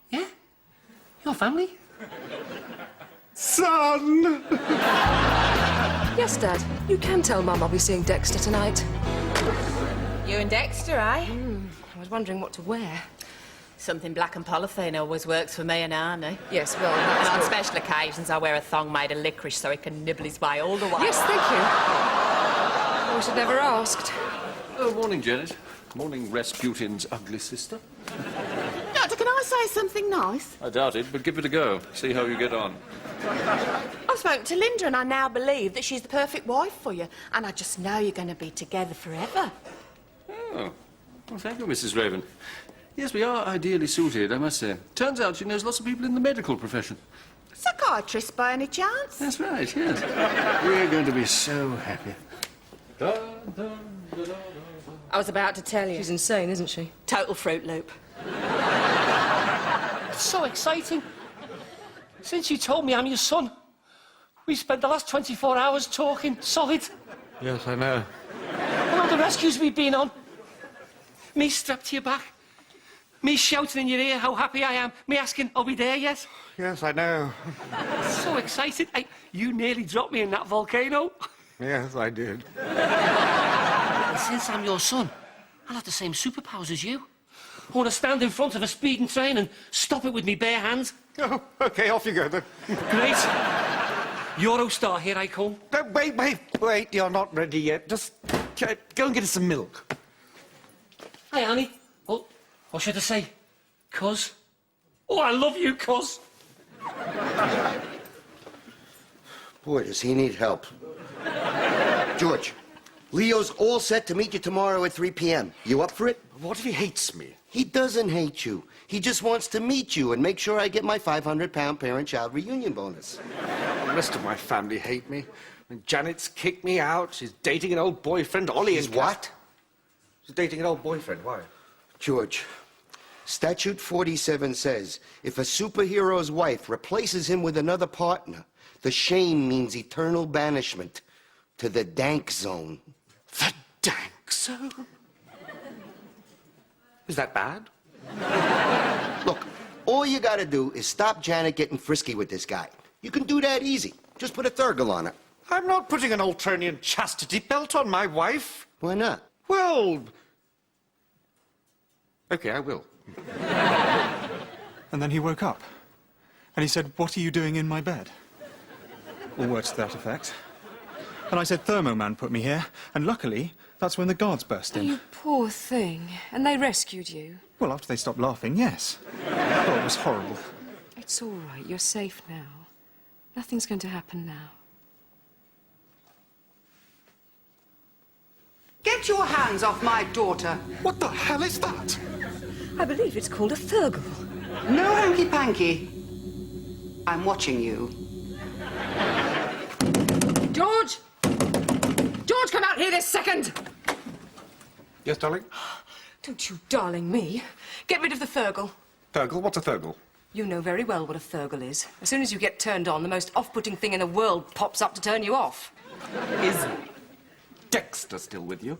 Yeah? Your family? Son! Yes, Dad. You can tell Mum I'll be seeing Dexter tonight. You and Dexter, eh? I was wondering what to wear. Something black and polythene always works for me and Arnie. Yes, well, And that's on good. special occasions, I wear a thong made of licorice so he can nibble his way all the way. Yes, thank you. I wish I'd never asked. Oh, morning, Janet. Morning, Rasputin's ugly sister. Doctor, can I say something nice? I doubt it, but give it a go. See how you get on. I spoke to Linda and I now believe that she's the perfect wife for you. And I just know you're going to be together forever. Oh. Well, thank you, Mrs. Raven. Yes, we are ideally suited, I must say. Turns out she knows lots of people in the medical profession. Psychiatrist by any chance? That's right, yes. We're going to be so happy. I was about to tell you. She's insane, isn't she? Total Fruit Loop. It's so exciting. Since you told me I'm your son, we spent the last 24 hours talking solid. Yes, I know. And all the rescues we've been on. Me strapped to your back. Me shouting in your ear how happy I am. Me asking, are we there yet? Yes, I know. So excited. Hey, you nearly dropped me in that volcano. Yes, I did. And since I'm your son, I'll have the same superpowers as you. I want to stand in front of a speeding train and stop it with me bare hands. Oh, OK, off you go then. Great. Eurostar, here I come. No, wait, you're not ready yet. Just go and get us some milk. Hi, Annie. Oh, what should I say? Cuz? Oh, I love you, cuz. Boy, does he need help. George, Leo's all set to meet you tomorrow at 3 p.m. You up for it? What if he hates me? He doesn't hate you. He just wants to meet you and make sure I get my 500-pound parent-child reunion bonus. The rest of my family hate me. Janet's kicked me out. She's dating an old boyfriend. Ollie He's is... what? She's dating an old boyfriend. Why? George, Statute 47 says if a superhero's wife replaces him with another partner, the shame means eternal banishment to the dank zone. The dank zone? Is that bad? Look, all you gotta do is stop Janet getting frisky with this guy. You can do that easy. Just put a Thurgle on her. I'm not putting an Ultronian chastity belt on my wife. Why not? Well... OK, I will. And then he woke up. And he said, "What are you doing in my bed?" Or words to that effect. And I said, "Thermoman put me here." And luckily, that's when the guards burst in. You poor thing. And they rescued you. Well, after they stopped laughing, yes. Oh, it was horrible. It's all right. You're safe now. Nothing's going to happen now. Get your hands off my daughter. What the hell is that? I believe it's called a Thurgle. No hanky-panky. I'm watching you. George! George, come out here this second! Yes, darling? Don't you darling me. Get rid of the Thurgle. Thurgle? What's a Thurgle? You know very well what a Thurgle is. As soon as you get turned on, the most off-putting thing in the world pops up to turn you off. Is Dexter still with you?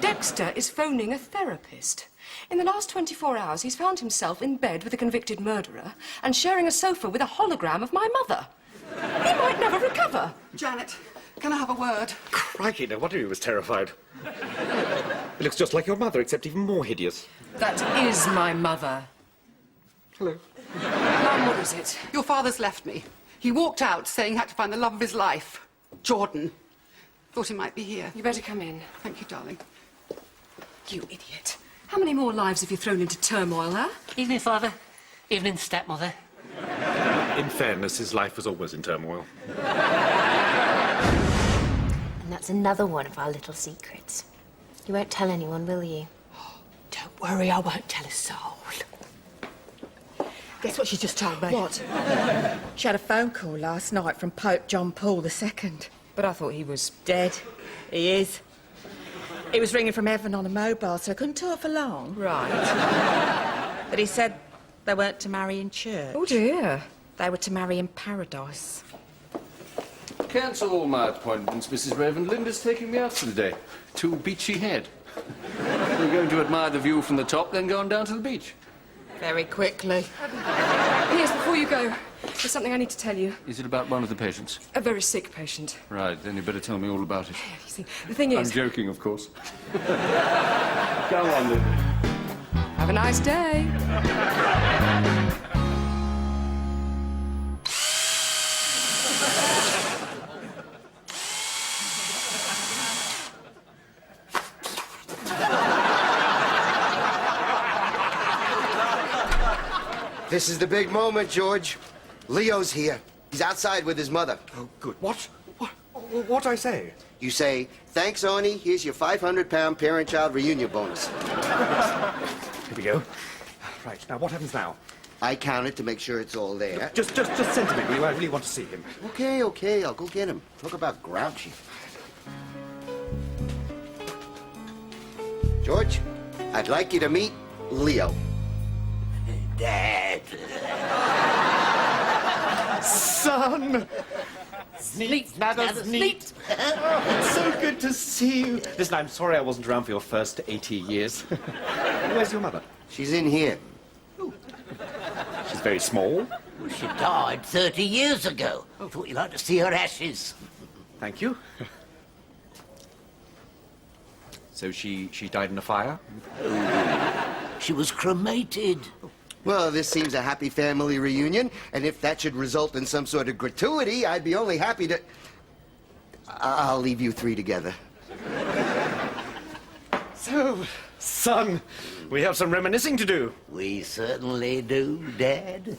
Dexter is phoning a therapist. In the last 24 hours, he's found himself in bed with a convicted murderer and sharing a sofa with a hologram of my mother. He might never recover. Janet, can I have a word? Crikey, no wonder he was terrified. He looks just like your mother, except even more hideous. That is my mother. Hello. Mum, what is it? Your father's left me. He walked out saying he had to find the love of his life. Jordan. Thought he might be here. You better come in. Thank you, darling. You idiot. How many more lives have you thrown into turmoil, huh? Evening, father. Evening, stepmother. In fairness, his life was always in turmoil. And that's another one of our little secrets. You won't tell anyone, will you? Don't worry, I won't tell a soul. Guess what she just told me? What? She had a phone call last night from Pope John Paul II. But I thought he was... Dead. He is. He was ringing from heaven on a mobile, so I couldn't talk for long. Right. But he said they weren't to marry in church. Oh, dear. They were to marry in paradise. Cancel all my appointments, Mrs. Raven. Linda's taking me out for the day. To Beachy Head. We're going to admire the view from the top, then go on down to the beach. Very quickly. Yes, before you go, there's something I need to tell you. Is it about one of the patients? A very sick patient. Right, then you better tell me all about it. You see, the thing I'm is... joking, of course. Go on, then. Have a nice day. This is the big moment, George. Leo's here. He's outside with his mother. Oh, good. What? What I say? You say, thanks, Arnie. Here's your 500-pound parent-child reunion bonus. Here we go. Right, now what happens now? I counted to make sure it's all there. Just send him in, will you? I really want to see him. Okay, I'll go get him. Talk about grouchy. George, I'd like you to meet Leo. Dad. Son! Sleep, mother, sleep. So good to see you. Listen, I'm sorry I wasn't around for your first 80 years. Where's your mother? She's in here. She's very small. She died 30 years ago. I thought you'd like to see her ashes. Thank you. So she died in a fire? She was cremated. Well, this seems a happy family reunion, and if that should result in some sort of gratuity, I'd be only happy to... I'll leave you three together. So, son, we have some reminiscing to do. We certainly do, Dad.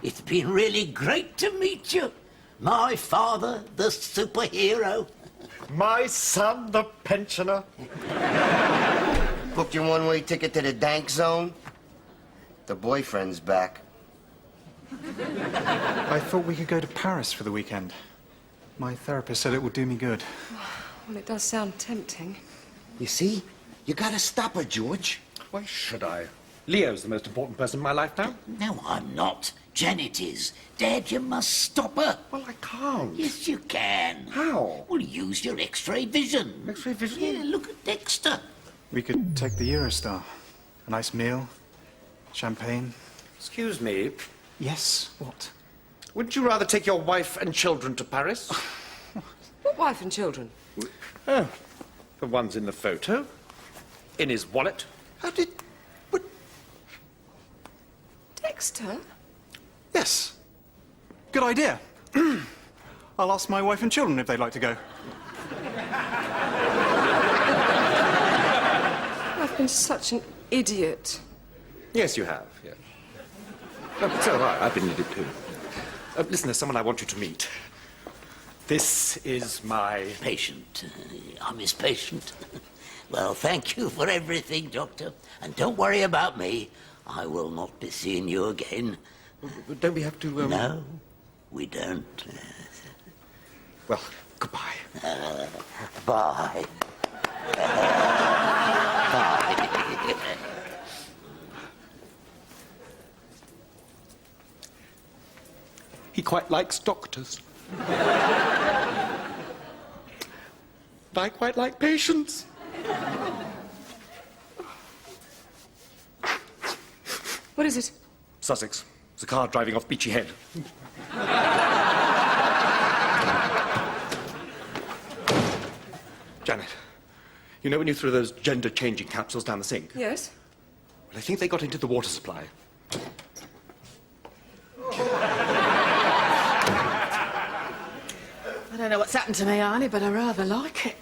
It's been really great to meet you. My father, the superhero. My son, the pensioner. Booked your one-way ticket to the dank zone? The boyfriend's back. I thought we could go to Paris for the weekend. My therapist said it would do me good. Well, it does sound tempting. You see? You gotta stop her, George. Why should I? Leo's the most important person in my life now. No, I'm not. Janet is. Dad, you must stop her. Well, I can't. Yes, you can. How? Well, use your X-ray vision. X-ray vision? Yeah, look at Dexter. We could take the Eurostar. A nice meal, champagne. Excuse me. Yes, what? Wouldn't you rather take your wife and children to Paris? What wife and children? Oh, the ones in the photo. In his wallet. How did... What? Dexter? Yes. Good idea. I'll ask my wife and children if they'd like to go. I've been such an idiot. Yes, you have, yes. Oh, but so have I. I've been an idiot too. Listen, there's someone I want you to meet. This is my... Patient. I'm his patient. Well, thank you for everything, Doctor. And don't worry about me. I will not be seeing you again. Don't we have to... No, we don't. Well, goodbye. Bye. He quite likes doctors. I quite like patients. What is it? Sussex. There's a car driving off Beachy Head. Janet, you know when you threw those gender-changing capsules down the sink? Yes? Well, I think they got into the water supply. I don't know what's happened to me, Arnie, but I rather like it.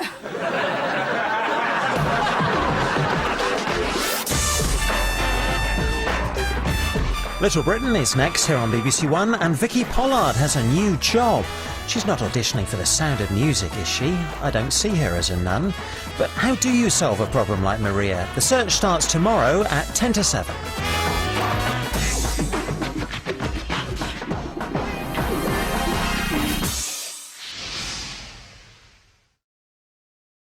Little Britain is next here on BBC One, and Vicky Pollard has a new job. She's not auditioning for The Sound of Music, is she? I don't see her as a nun. But how do you solve a problem like Maria? The search starts tomorrow at 10 to 7.